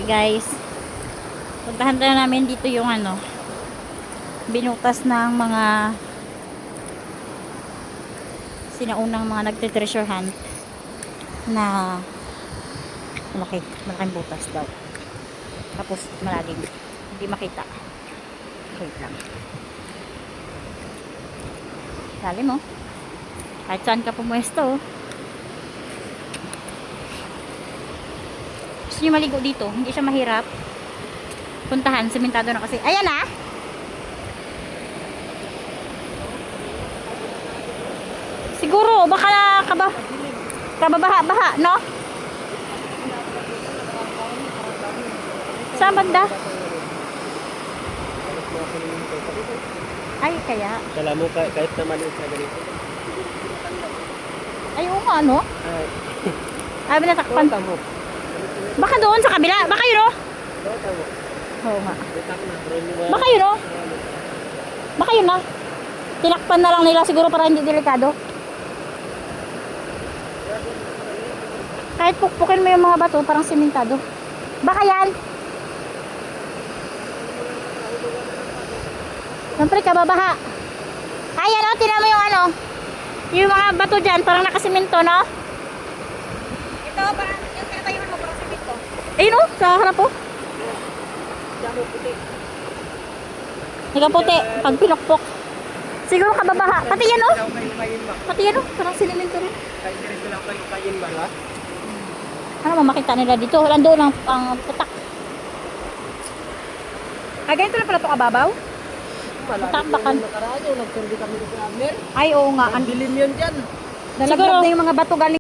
Okay guys, puntahan na namin dito yung ano, binutas ng mga sinaunang mga nagte-treasure hunt na malaking butas daw, tapos malalim, hindi makita. Wait lang, lalim mo, kahit saan ka pumuesto. Gusto nyo maligo dito, hindi siya mahirap puntahan, sementado na kasi. Ayan ah, siguro baka kababaha-baha, no? Saan banda? Ay, kaya Kala mo kahit na maliit na ganito. ay oo nga, no? Ay, binatakpan. Tamo. Baka doon sa kabila, baka yun, oh. Tamo. Oo nga, Bitak na. baka yun, oh. Baka yun na, tinakpan na lang nila siguro para hindi delikado. Kahit pukpukin mo yung mga bato, parang sementado. Baka yan. Siyempre kababaha. Ayan, oh, tinan mo yung ano, yung mga bato dyan, parang nakasimento, no? Ito, parang yung pinatayuan mo, parang simento. Ayun, oh, sa harap, oh. Damo puti. Nakaputi, pag pinukpok. Siguro kababaha. Pati yan, oh. Pati yan, oh, parang sinimento rin. Kahit ganito lang kayo kayin ba, ha? Ano mo makita nila dito? Nandoon ang putak. Ah, ganito lang pala ito kababaw? Putak-bakan. Nakaraan yung nagsurvey kami sa Amner. Ay, oo nga. Ang dilim yun dyan. Nalaglag na yung mga bato galing